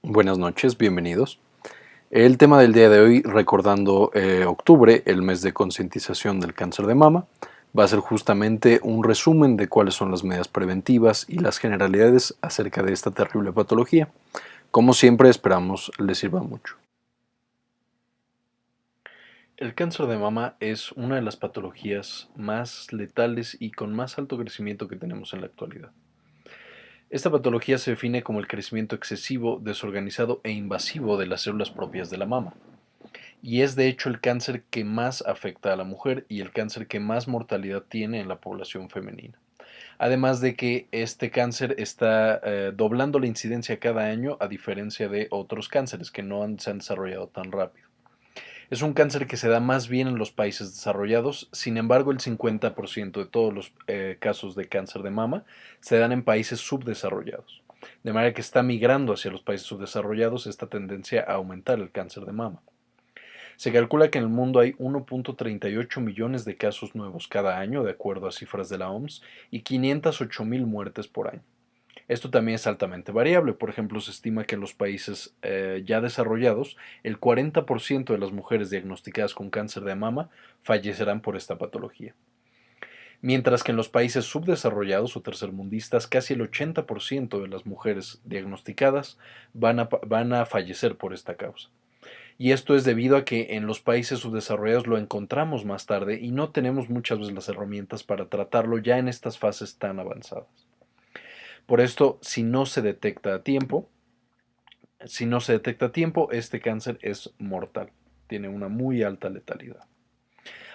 Buenas noches, bienvenidos. El tema del día de hoy, recordando octubre, el mes de concientización del cáncer de mama, va a ser justamente un resumen de cuáles son las medidas preventivas y las generalidades acerca de esta terrible patología. Como siempre, esperamos les sirva mucho. El cáncer de mama es una de las patologías más letales y con más alto crecimiento que tenemos en la actualidad. Esta patología se define como el crecimiento excesivo, desorganizado e invasivo de las células propias de la mama. Y es de hecho el cáncer que más afecta a la mujer y el cáncer que más mortalidad tiene en la población femenina. Además de que este cáncer está doblando la incidencia cada año a diferencia de otros cánceres que se han desarrollado tan rápido. Es un cáncer que se da más bien en los países desarrollados, sin embargo el 50% de todos los casos de cáncer de mama se dan en países subdesarrollados. De manera que está migrando hacia los países subdesarrollados esta tendencia a aumentar el cáncer de mama. Se calcula que en el mundo hay 1.38 millones de casos nuevos cada año, de acuerdo a cifras de la OMS, y 508.000 muertes por año. Esto también es altamente variable. Por ejemplo, se estima que en los países ya desarrollados, el 40% de las mujeres diagnosticadas con cáncer de mama fallecerán por esta patología. Mientras que en los países subdesarrollados o tercermundistas, casi el 80% de las mujeres diagnosticadas van a fallecer por esta causa. Y esto es debido a que en los países subdesarrollados lo encontramos más tarde y no tenemos muchas veces las herramientas para tratarlo ya en estas fases tan avanzadas. Por esto, si no se detecta a tiempo, este cáncer es mortal. Tiene una muy alta letalidad.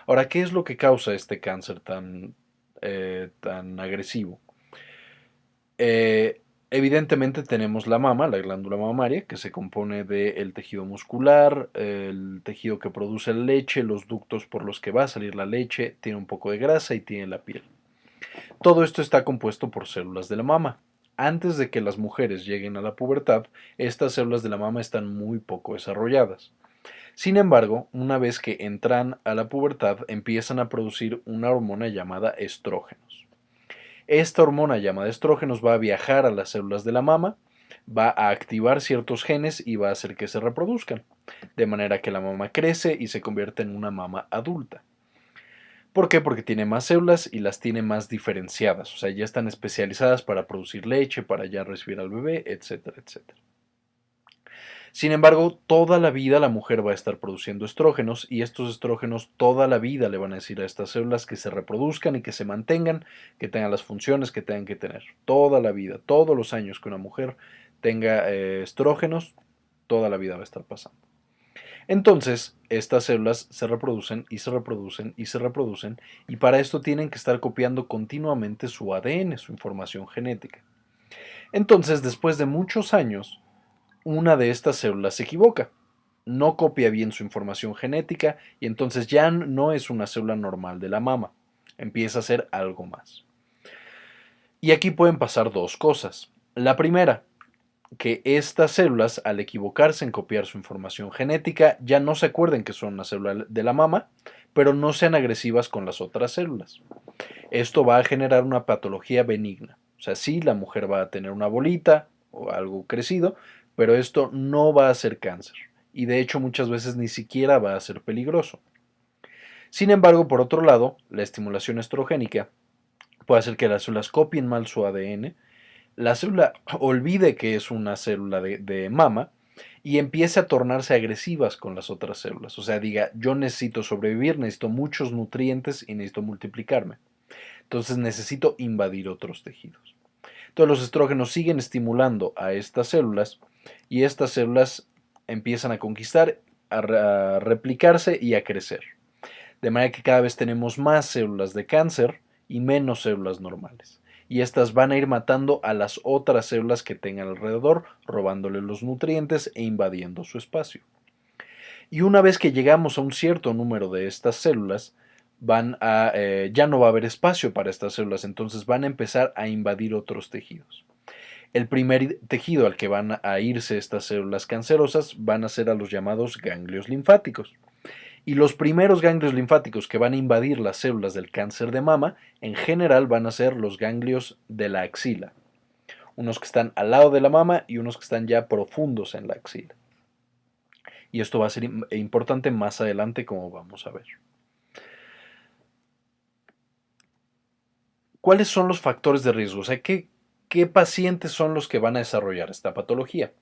Ahora, ¿qué es lo que causa este cáncer tan agresivo? Evidentemente tenemos la mama, la glándula mamaria, que se compone del tejido muscular, el tejido que produce la leche, los ductos por los que va a salir la leche, tiene un poco de grasa y tiene la piel. Todo esto está compuesto por células de la mama. Antes de que las mujeres lleguen a la pubertad, estas células de la mama están muy poco desarrolladas. Sin embargo, una vez que entran a la pubertad, empiezan a producir una hormona llamada estrógenos. Esta hormona llamada estrógenos va a viajar a las células de la mama, va a activar ciertos genes y va a hacer que se reproduzcan, de manera que la mama crece y se convierte en una mama adulta. ¿Por qué? Porque tiene más células y las tiene más diferenciadas, o sea, ya están especializadas para producir leche, para ya recibir al bebé, etcétera, etcétera. Sin embargo, toda la vida la mujer va a estar produciendo estrógenos y estos estrógenos toda la vida le van a decir a estas células que se reproduzcan y que se mantengan, que tengan las funciones que tengan que tener. Toda la vida, todos los años que una mujer tenga estrógenos, toda la vida va a estar pasando. Entonces, estas células se reproducen y se reproducen y se reproducen y para esto tienen que estar copiando continuamente su ADN, su información genética. Entonces, después de muchos años, una de estas células se equivoca, no copia bien su información genética y entonces ya no es una célula normal de la mama, empieza a ser algo más. Y aquí pueden pasar dos cosas. La primera, que estas células, al equivocarse en copiar su información genética, ya no se acuerden que son una célula de la mama, pero no sean agresivas con las otras células. Esto va a generar una patología benigna. O sea, sí, la mujer va a tener una bolita o algo crecido, pero esto no va a ser cáncer. Y de hecho muchas veces ni siquiera va a ser peligroso. Sin embargo, por otro lado, la estimulación estrogénica puede hacer que las células copien mal su ADN, la célula olvide que es una célula de mama y empiece a tornarse agresivas con las otras células. O sea, diga, yo necesito sobrevivir, necesito muchos nutrientes y necesito multiplicarme. Entonces necesito invadir otros tejidos. Entonces los estrógenos siguen estimulando a estas células y estas células empiezan a conquistar, a replicarse y a crecer. De manera que cada vez tenemos más células de cáncer y menos células normales. Y estas van a ir matando a las otras células que tengan alrededor, robándole los nutrientes e invadiendo su espacio. Y una vez que llegamos a un cierto número de estas células, ya no va a haber espacio para estas células, entonces van a empezar a invadir otros tejidos. El primer tejido al que van a irse estas células cancerosas van a ser a los llamados ganglios linfáticos. Y los primeros ganglios linfáticos que van a invadir las células del cáncer de mama, en general van a ser los ganglios de la axila. unos que están al lado de la mama y unos que están ya profundos en la axila. Y esto va a ser importante más adelante, como vamos a ver. ¿Cuáles son los factores de riesgo? O sea, ¿qué pacientes son los que van a desarrollar esta patología?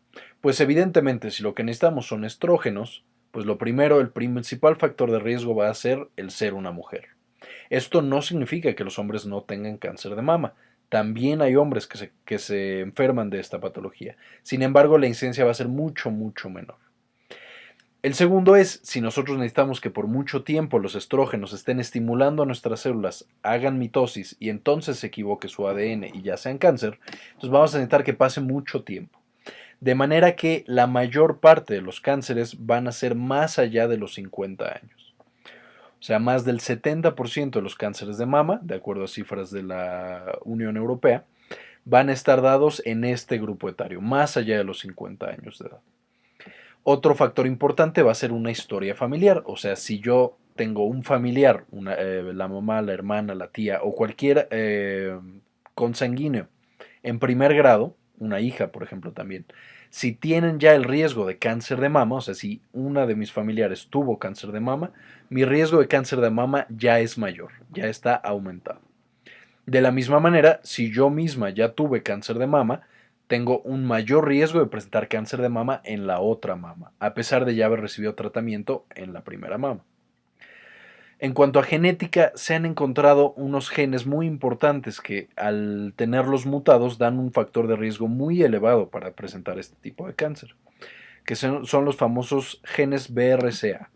Pues evidentemente, si lo que necesitamos son estrógenos, pues lo primero, el principal factor de riesgo va a ser el ser una mujer. Esto no significa que los hombres no tengan cáncer de mama. También hay hombres que se enferman de esta patología. Sin embargo, la incidencia va a ser mucho, mucho menor. El segundo es, si nosotros necesitamos que por mucho tiempo los estrógenos estén estimulando a nuestras células, hagan mitosis y entonces se equivoque su ADN y ya sean cáncer, entonces vamos a necesitar que pase mucho tiempo. De manera que la mayor parte de los cánceres van a ser más allá de los 50 años. O sea, más del 70% de los cánceres de mama, de acuerdo a cifras de la Unión Europea, van a estar dados en este grupo etario, más allá de los 50 años de edad. Otro factor importante va a ser una historia familiar, o sea, si yo tengo un familiar, la mamá, la hermana, la tía o cualquier consanguíneo en primer grado, una hija, por ejemplo, también, si tienen ya el riesgo de cáncer de mama, o sea, si una de mis familiares tuvo cáncer de mama, mi riesgo de cáncer de mama ya es mayor, ya está aumentado. De la misma manera, si yo misma ya tuve cáncer de mama, tengo un mayor riesgo de presentar cáncer de mama en la otra mama, a pesar de ya haber recibido tratamiento en la primera mama. En cuanto a genética, se han encontrado unos genes muy importantes que al tenerlos mutados dan un factor de riesgo muy elevado para presentar este tipo de cáncer, que son los famosos genes BRCA,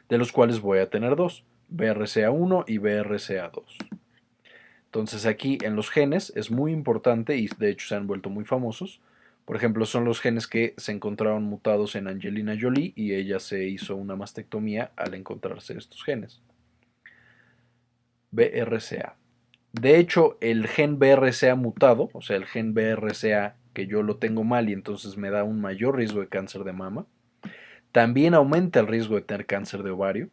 de los cuales voy a tener dos, BRCA1 y BRCA2. Entonces aquí en los genes es muy importante y de hecho se han vuelto muy famosos. Por ejemplo, son los genes que se encontraron mutados en Angelina Jolie y ella se hizo una mastectomía al encontrarse estos genes. BRCA. De hecho, el gen BRCA mutado, o sea, el gen BRCA que yo lo tengo mal y entonces me da un mayor riesgo de cáncer de mama, también aumenta el riesgo de tener cáncer de ovario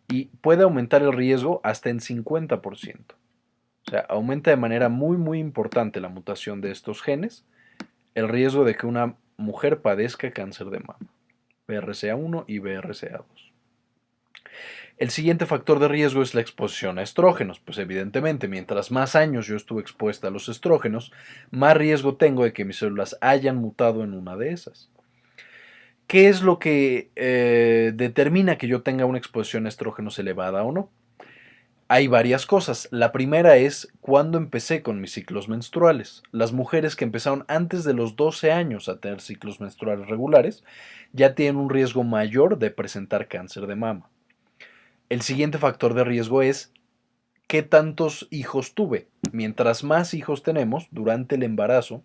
y puede aumentar el riesgo hasta en 50%. O sea, aumenta de manera muy, muy importante la mutación de estos genes el riesgo de que una mujer padezca cáncer de mama, BRCA1 y BRCA2. El siguiente factor de riesgo es la exposición a estrógenos. Pues evidentemente, mientras más años yo estuve expuesta a los estrógenos, más riesgo tengo de que mis células hayan mutado en una de esas. ¿Qué es lo que determina que yo tenga una exposición a estrógenos elevada o no? Hay varias cosas. La primera es cuando empecé con mis ciclos menstruales. Las mujeres que empezaron antes de los 12 años a tener ciclos menstruales regulares ya tienen un riesgo mayor de presentar cáncer de mama. El siguiente factor de riesgo es qué tantos hijos tuve. Mientras más hijos tenemos durante el embarazo,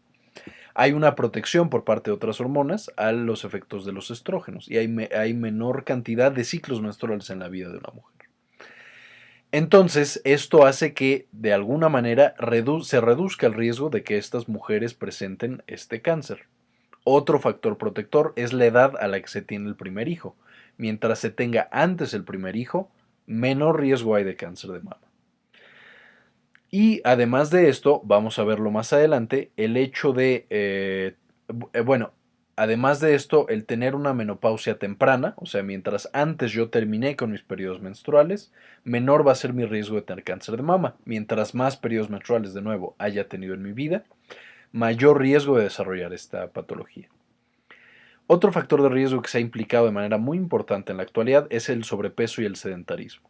hay una protección por parte de otras hormonas a los efectos de los estrógenos y hay menor cantidad de ciclos menstruales en la vida de una mujer. Entonces, esto hace que de alguna manera se reduzca el riesgo de que estas mujeres presenten este cáncer. Otro factor protector es la edad a la que se tiene el primer hijo. Mientras se tenga antes el primer hijo, menor riesgo hay de cáncer de mama. Y además de esto, vamos a verlo más adelante, el hecho de, bueno, además de esto, el tener una menopausia temprana, o sea, mientras antes yo terminé con mis periodos menstruales, menor va a ser mi riesgo de tener cáncer de mama. Mientras más periodos menstruales de nuevo haya tenido en mi vida, mayor riesgo de desarrollar esta patología. Otro factor de riesgo que se ha implicado de manera muy importante en la actualidad es el sobrepeso y el sedentarismo.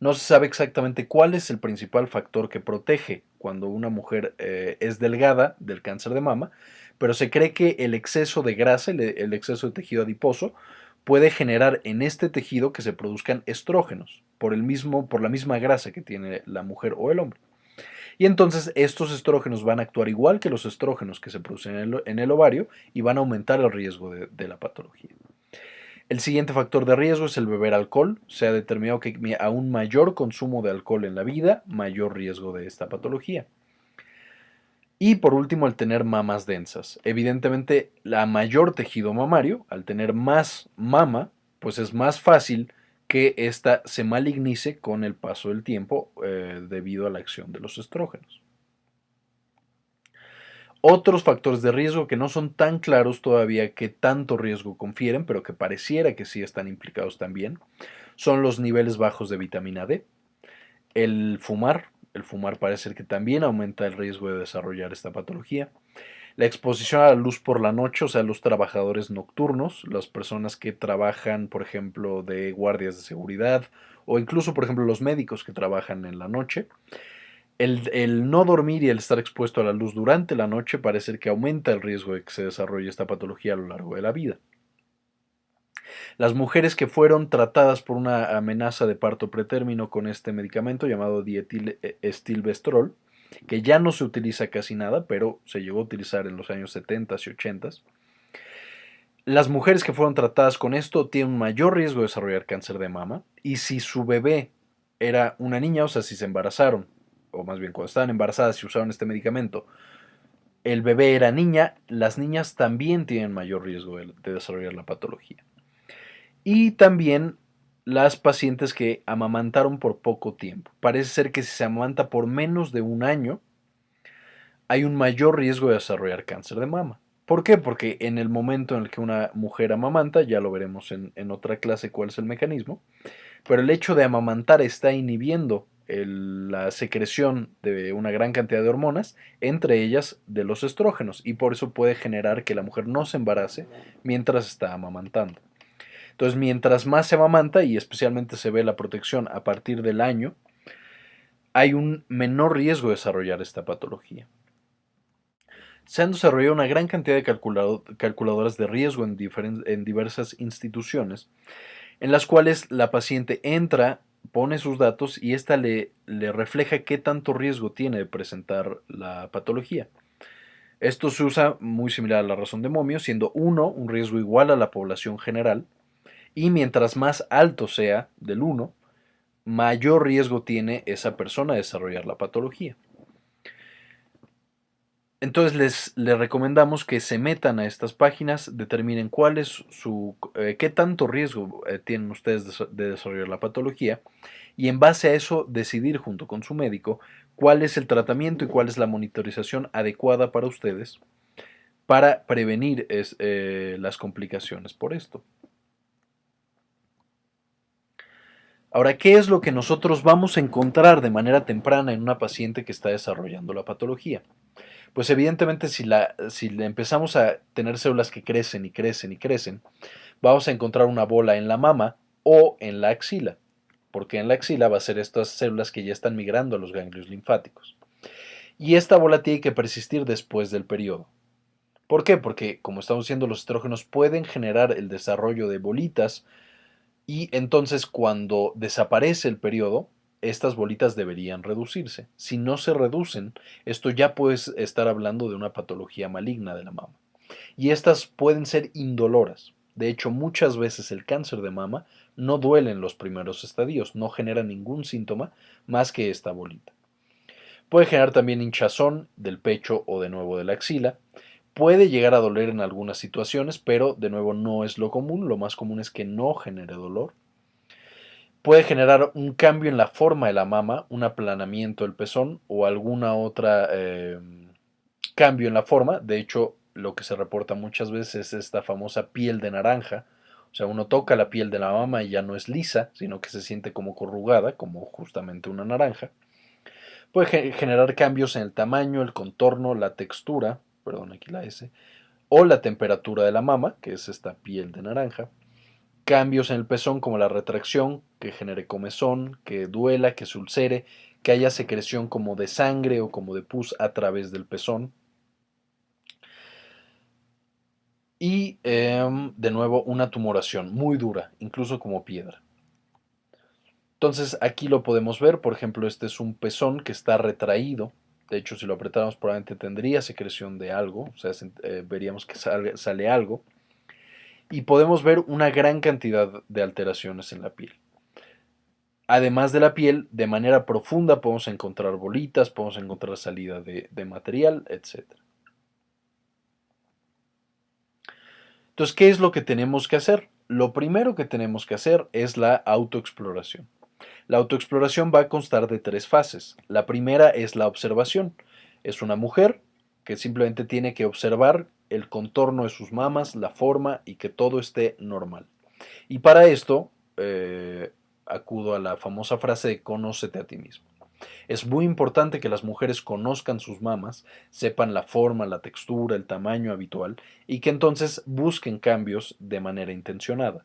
No se sabe exactamente cuál es el principal factor que protege cuando una mujer es delgada del cáncer de mama, pero se cree que el exceso de grasa, el exceso de tejido adiposo, puede generar en este tejido que se produzcan estrógenos por la misma grasa que tiene la mujer o el hombre. Y entonces estos estrógenos van a actuar igual que los estrógenos que se producen en el ovario y van a aumentar el riesgo de la patología. El siguiente factor de riesgo es el beber alcohol. Se ha determinado que a un mayor consumo de alcohol en la vida, mayor riesgo de esta patología. Y por último, el tener mamas densas. Evidentemente, la mayor tejido mamario, al tener más mama, pues es más fácil que ésta se malignice con el paso del tiempo debido a la acción de los estrógenos. Otros factores de riesgo que no son tan claros todavía qué tanto riesgo confieren, pero que pareciera que sí están implicados también, son los niveles bajos de vitamina D. El fumar parece ser que también aumenta el riesgo de desarrollar esta patología. La exposición a la luz por la noche, o sea, los trabajadores nocturnos, las personas que trabajan, por ejemplo, de guardias de seguridad, o incluso, por ejemplo, los médicos que trabajan en la noche. El no dormir y el estar expuesto a la luz durante la noche parece ser que aumenta el riesgo de que se desarrolle esta patología a lo largo de la vida. Las mujeres que fueron tratadas por una amenaza de parto pretérmino con este medicamento llamado dietilestilbestrol, que ya no se utiliza casi nada, pero se llegó a utilizar en los años 70 y 80. Las mujeres que fueron tratadas con esto tienen un mayor riesgo de desarrollar cáncer de mama, y si su bebé era una niña, o sea, si se embarazaron, o más bien cuando estaban embarazadas y usaron este medicamento, el bebé era niña, las niñas también tienen mayor riesgo de desarrollar la patología. Y también las pacientes que amamantaron por poco tiempo. Parece ser que si se amamanta por menos de un año, hay un mayor riesgo de desarrollar cáncer de mama. ¿Por qué? Porque en el momento en el que una mujer amamanta, ya lo veremos en otra clase cuál es el mecanismo, pero el hecho de amamantar está inhibiendo la secreción de una gran cantidad de hormonas, entre ellas de los estrógenos, y por eso puede generar que la mujer no se embarace mientras está amamantando. Entonces, mientras más se amamanta, y especialmente se ve la protección a partir del año, hay un menor riesgo de desarrollar esta patología. Se han desarrollado una gran cantidad de calculadoras de riesgo en diversas instituciones, en las cuales la paciente entra, pone sus datos y ésta le refleja qué tanto riesgo tiene de presentar la patología. Esto se usa muy similar a la razón de Momio, siendo 1 un riesgo igual a la población general, y mientras más alto sea del 1, mayor riesgo tiene esa persona de desarrollar la patología. Entonces les recomendamos que se metan a estas páginas, determinen cuál es qué tanto riesgo tienen ustedes de desarrollar la patología, y en base a eso decidir junto con su médico cuál es el tratamiento y cuál es la monitorización adecuada para ustedes para prevenir las complicaciones por esto. Ahora, ¿qué es lo que nosotros vamos a encontrar de manera temprana en una paciente que está desarrollando la patología? Pues evidentemente si le empezamos a tener células que crecen y crecen y crecen, vamos a encontrar una bola en la mama o en la axila, porque en la axila va a ser estas células que ya están migrando a los ganglios linfáticos. Y esta bola tiene que persistir después del periodo. ¿Por qué? Porque, como estamos diciendo, los estrógenos pueden generar el desarrollo de bolitas, y entonces cuando desaparece el periodo, estas bolitas deberían reducirse. Si no se reducen, esto ya puede estar hablando de una patología maligna de la mama. Y estas pueden ser indoloras. De hecho, muchas veces el cáncer de mama no duele en los primeros estadios, no genera ningún síntoma más que esta bolita. Puede generar también hinchazón del pecho o de nuevo de la axila. Puede llegar a doler en algunas situaciones, pero de nuevo no es lo común. Lo más común es que no genere dolor. Puede generar un cambio en la forma de la mama, un aplanamiento del pezón o alguna otra cambio en la forma. De hecho, lo que se reporta muchas veces es esta famosa piel de naranja. O sea, uno toca la piel de la mama y ya no es lisa, sino que se siente como corrugada, como justamente una naranja. Puede generar cambios en el tamaño, el contorno, la textura, perdón, aquí la S, o la temperatura de la mama, que es esta piel de naranja. Cambios en el pezón como la retracción, que genere comezón, que duela, que se ulcere, que haya secreción como de sangre o como de pus a través del pezón. Y de nuevo una tumoración muy dura, incluso como piedra. Entonces aquí lo podemos ver, por ejemplo, este es un pezón que está retraído. De hecho, si lo apretáramos probablemente tendría secreción de algo, o sea, veríamos que sale algo. Y podemos ver una gran cantidad de alteraciones en la piel. Además de la piel, de manera profunda podemos encontrar bolitas, podemos encontrar salida de material, etc. Entonces, ¿qué es lo que tenemos que hacer? Lo primero que tenemos que hacer es la autoexploración. La autoexploración va a constar de 3 fases. La primera es la observación. Es una mujer, que simplemente tiene que observar el contorno de sus mamas, la forma y que todo esté normal. Y para esto acudo a la famosa frase de conócete a ti mismo. Es muy importante que las mujeres conozcan sus mamas, sepan la forma, la textura, el tamaño habitual y que entonces busquen cambios de manera intencionada.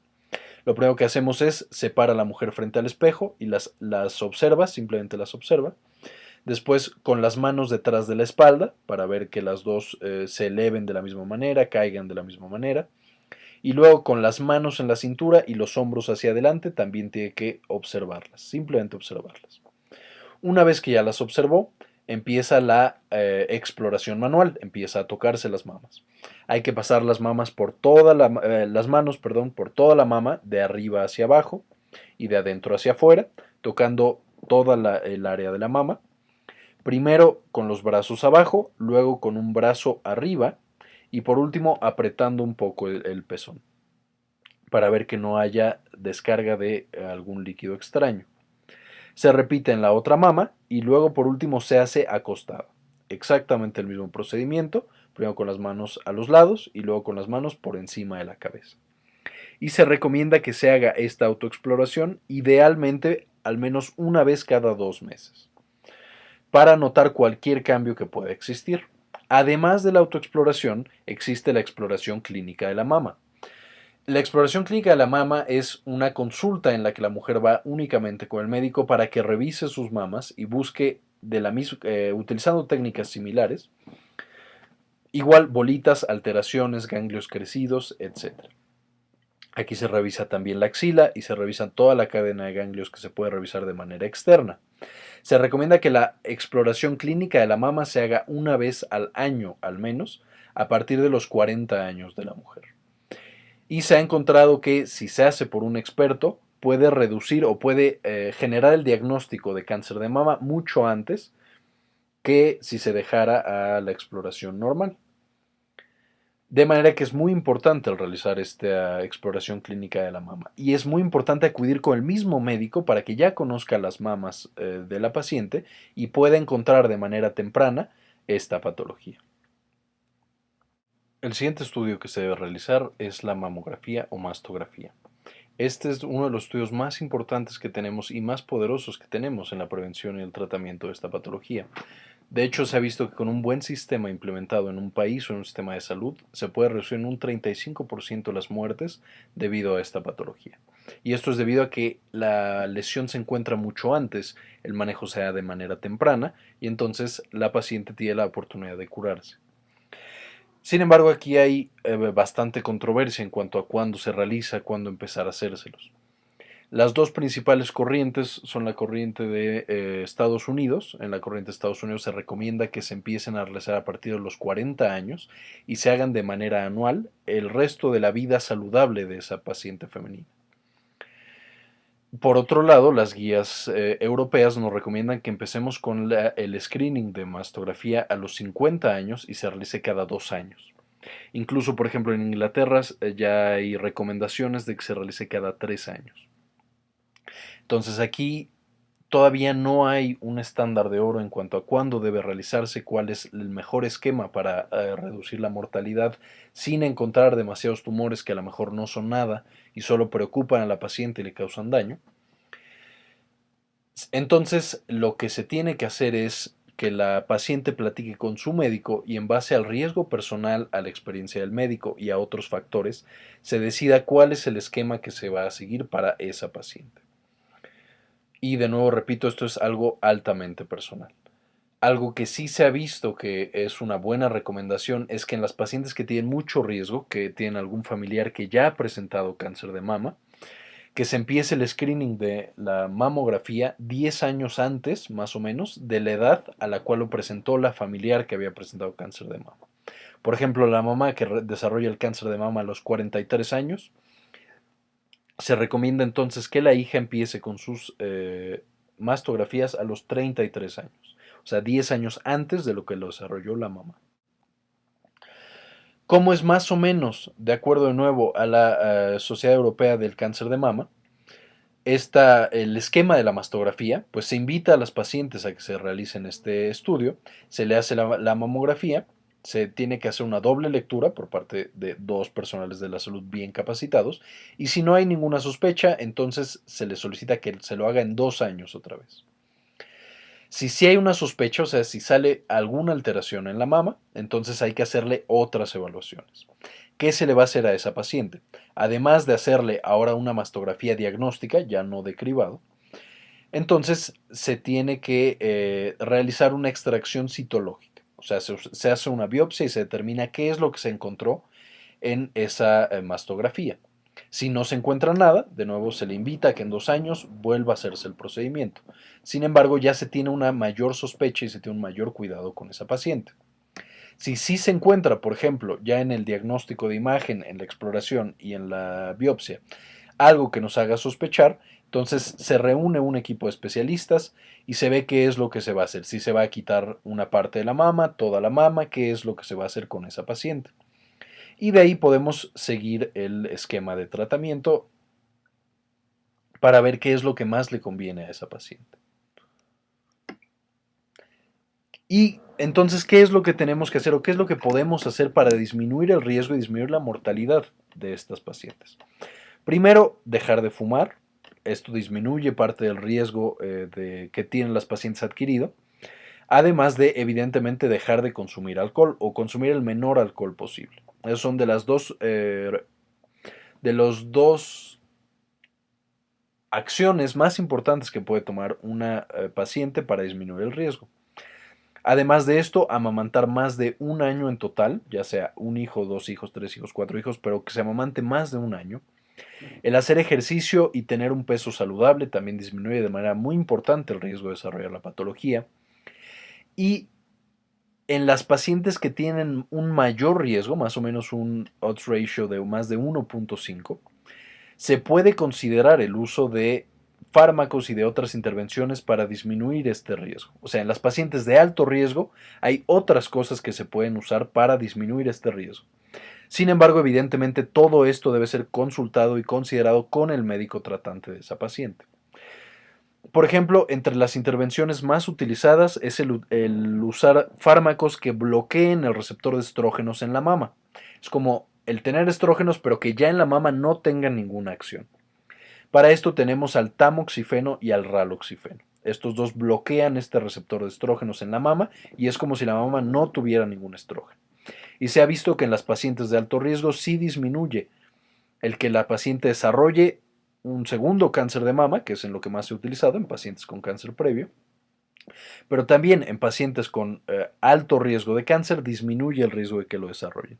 Lo primero que hacemos es separar a la mujer frente al espejo y las observa, simplemente las observa. Después con las manos detrás de la espalda para ver que las dos se eleven de la misma manera, caigan de la misma manera. Y luego con las manos en la cintura y los hombros hacia adelante también tiene que observarlas, simplemente observarlas. Una vez que ya las observó, empieza la exploración manual, empieza a tocarse las mamas. Hay que pasar las mamas por las manos, perdón, por toda la mama, de arriba hacia abajo y de adentro hacia afuera, tocando toda el área de la mama. Primero con los brazos abajo, luego con un brazo arriba y por último apretando un poco el pezón para ver que no haya descarga de algún líquido extraño. Se repite en la otra mama y luego por último se hace acostado. Exactamente el mismo procedimiento, primero con las manos a los lados y luego con las manos por encima de la cabeza. Y se recomienda que se haga esta autoexploración idealmente al menos una vez cada 2 meses, para notar cualquier cambio que pueda existir. Además de la autoexploración, existe la exploración clínica de la mama. La exploración clínica de la mama es una consulta en la que la mujer va únicamente con el médico para que revise sus mamas y busque utilizando técnicas similares, igual bolitas, alteraciones, ganglios crecidos, etc. Aquí se revisa también la axila y se revisa toda la cadena de ganglios que se puede revisar de manera externa. Se recomienda que la exploración clínica de la mama se haga una vez al año al menos, a partir de los 40 años de la mujer. Y se ha encontrado que si se hace por un experto, puede reducir o puede generar el diagnóstico de cáncer de mama mucho antes que si se dejara a la exploración normal. De manera que es muy importante al realizar esta exploración clínica de la mama. Y es muy importante acudir con el mismo médico para que ya conozca las mamas de la paciente y pueda encontrar de manera temprana esta patología. El siguiente estudio que se debe realizar es la mamografía o mastografía. Este es uno de los estudios más importantes que tenemos y más poderosos que tenemos en la prevención y el tratamiento de esta patología. De hecho, se ha visto que con un buen sistema implementado en un país o en un sistema de salud, se puede reducir en un 35% las muertes debido a esta patología. Y esto es debido a que la lesión se encuentra mucho antes, el manejo se da de manera temprana y entonces la paciente tiene la oportunidad de curarse. Sin embargo, aquí hay bastante controversia en cuanto a cuándo se realiza, cuándo empezar a hacérselos. Las dos principales corrientes son la corriente de Estados Unidos. En la corriente de Estados Unidos se recomienda que se empiecen a realizar a partir de los 40 años y se hagan de manera anual el resto de la vida saludable de esa paciente femenina. Por otro lado, las guías europeas nos recomiendan que empecemos con el screening de mastografía a los 50 años y se realice cada 2 años. Incluso, por ejemplo, en Inglaterra ya hay recomendaciones de que se realice cada 3 años. Entonces aquí todavía no hay un estándar de oro en cuanto a cuándo debe realizarse, cuál es el mejor esquema para reducir la mortalidad sin encontrar demasiados tumores que a lo mejor no son nada y solo preocupan a la paciente y le causan daño. Entonces, lo que se tiene que hacer es que la paciente platique con su médico y en base al riesgo personal, a la experiencia del médico y a otros factores, se decida cuál es el esquema que se va a seguir para esa paciente. Y de nuevo repito, esto es algo altamente personal. Algo que sí se ha visto que es una buena recomendación es que en las pacientes que tienen mucho riesgo, que tienen algún familiar que ya ha presentado cáncer de mama, que se empiece el screening de la mamografía 10 años antes, más o menos, de la edad a la cual lo presentó la familiar que había presentado cáncer de mama. Por ejemplo, la mamá que desarrolla el cáncer de mama a los 43 años, se recomienda entonces que la hija empiece con sus mastografías a los 33 años, o sea, 10 años antes de lo que lo desarrolló la mamá. ¿Cómo es más o menos, de acuerdo de nuevo a la Sociedad Europea del Cáncer de Mama, el esquema de la mastografía? Pues se invita a las pacientes a que se realicen este estudio, se le hace la mamografía Se tiene que hacer una doble lectura por parte de dos personales de la salud bien capacitados y si no hay ninguna sospecha, entonces se le solicita que se lo haga en 2 años otra vez. Si sí hay una sospecha, o sea, si sale alguna alteración en la mama, entonces hay que hacerle otras evaluaciones. ¿Qué se le va a hacer a esa paciente? Además de hacerle ahora una mastografía diagnóstica, ya no de cribado, entonces se tiene que realizar una extracción citológica. O sea, se hace una biopsia y se determina qué es lo que se encontró en esa mastografía. Si no se encuentra nada, de nuevo se le invita a que en 2 años vuelva a hacerse el procedimiento. Sin embargo, ya se tiene una mayor sospecha y se tiene un mayor cuidado con esa paciente. Si sí se encuentra, por ejemplo, ya en el diagnóstico de imagen, en la exploración y en la biopsia, algo que nos haga sospechar, entonces se reúne un equipo de especialistas y se ve qué es lo que se va a hacer. Si se va a quitar una parte de la mama, toda la mama, qué es lo que se va a hacer con esa paciente. Y de ahí podemos seguir el esquema de tratamiento para ver qué es lo que más le conviene a esa paciente. Y entonces, ¿qué es lo que tenemos que hacer o qué es lo que podemos hacer para disminuir el riesgo y disminuir la mortalidad de estas pacientes? Primero, dejar de fumar. Esto disminuye parte del riesgo que tienen las pacientes adquirido. Además de, evidentemente, dejar de consumir alcohol o consumir el menor alcohol posible. Esos son de los dos acciones más importantes que puede tomar una paciente para disminuir el riesgo. Además de esto, amamantar más de un año en total, ya sea un hijo, 2 hijos, 3 hijos, 4 hijos, pero que se amamante más de un año. El hacer ejercicio y tener un peso saludable también disminuye de manera muy importante el riesgo de desarrollar la patología. Y en las pacientes que tienen un mayor riesgo, más o menos un odds ratio de más de 1.5, se puede considerar el uso de fármacos y de otras intervenciones para disminuir este riesgo. O sea, en las pacientes de alto riesgo hay otras cosas que se pueden usar para disminuir este riesgo. Sin embargo, evidentemente todo esto debe ser consultado y considerado con el médico tratante de esa paciente. Por ejemplo, entre las intervenciones más utilizadas es el usar fármacos que bloqueen el receptor de estrógenos en la mama. Es como el tener estrógenos, pero que ya en la mama no tengan ninguna acción. Para esto tenemos al tamoxifeno y al raloxifeno. Estos dos bloquean este receptor de estrógenos en la mama y es como si la mama no tuviera ningún estrógeno. Y se ha visto que en las pacientes de alto riesgo sí disminuye el que la paciente desarrolle un segundo cáncer de mama, que es en lo que más se ha utilizado en pacientes con cáncer previo, pero también en pacientes con alto riesgo de cáncer disminuye el riesgo de que lo desarrollen.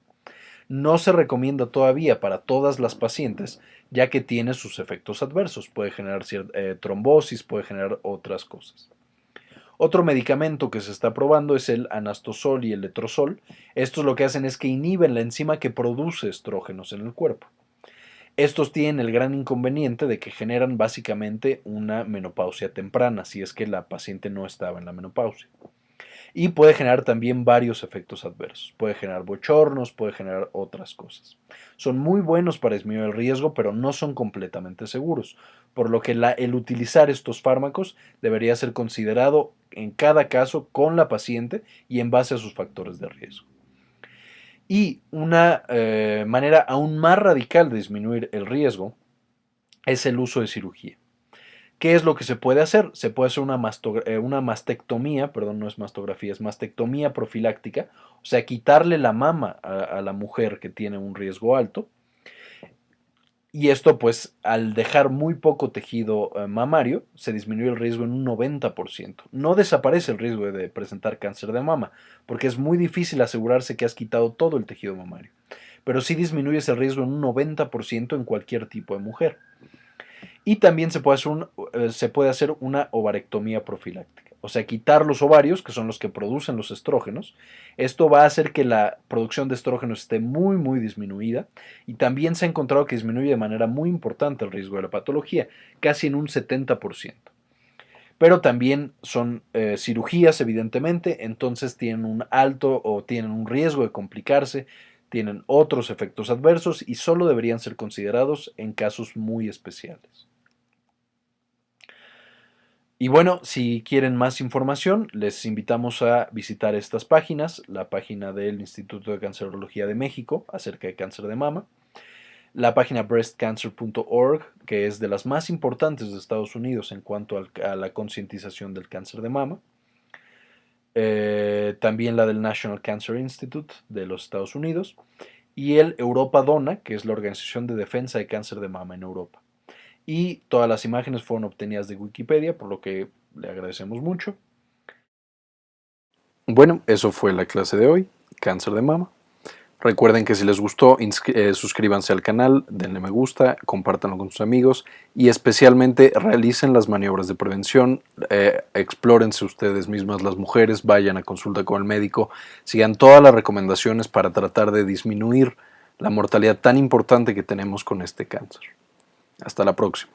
No se recomienda todavía para todas las pacientes, ya que tiene sus efectos adversos. Puede generar trombosis, puede generar otras cosas. Otro medicamento que se está probando es el anastosol y el letrozol. Estos lo que hacen es que inhiben la enzima que produce estrógenos en el cuerpo. Estos tienen el gran inconveniente de que generan básicamente una menopausia temprana, si es que la paciente no estaba en la menopausia. Y puede generar también varios efectos adversos. Puede generar bochornos, puede generar otras cosas. Son muy buenos para disminuir el riesgo, pero no son completamente seguros, por lo que el utilizar estos fármacos debería ser considerado en cada caso con la paciente y en base a sus factores de riesgo. Y una manera aún más radical de disminuir el riesgo es el uso de cirugía. ¿Qué es lo que se puede hacer? Se puede hacer una mastectomía, perdón, no es mastografía, es mastectomía profiláctica, o sea, quitarle la mama a la mujer que tiene un riesgo alto. Y esto, pues, al dejar muy poco tejido mamario, se disminuye el riesgo en un 90%. No desaparece el riesgo de presentar cáncer de mama, porque es muy difícil asegurarse que has quitado todo el tejido mamario. Pero sí disminuyes el riesgo en un 90% en cualquier tipo de mujer. Y también se puede hacer una ovarectomía profiláctica, o sea, quitar los ovarios, que son los que producen los estrógenos. Esto va a hacer que la producción de estrógenos esté muy, muy disminuida y también se ha encontrado que disminuye de manera muy importante el riesgo de la patología, casi en un 70%. Pero también son cirugías, evidentemente, entonces tienen un alto o tienen un riesgo de complicarse, tienen otros efectos adversos y solo deberían ser considerados en casos muy especiales. Y bueno, si quieren más información, les invitamos a visitar estas páginas, la página del Instituto de Cancerología de México acerca de cáncer de mama, la página breastcancer.org, que es de las más importantes de Estados Unidos en cuanto a la concientización del cáncer de mama, también la del National Cancer Institute de los Estados Unidos y el Europa Dona, que es la Organización de Defensa de Cáncer de Mama en Europa. Y todas las imágenes fueron obtenidas de Wikipedia, por lo que le agradecemos mucho. Bueno, eso fue la clase de hoy, cáncer de mama. Recuerden que si les gustó, suscríbanse al canal, denle me gusta, compártanlo con sus amigos y especialmente realicen las maniobras de prevención, explórense ustedes mismas las mujeres, vayan a consulta con el médico, sigan todas las recomendaciones para tratar de disminuir la mortalidad tan importante que tenemos con este cáncer. Hasta la próxima.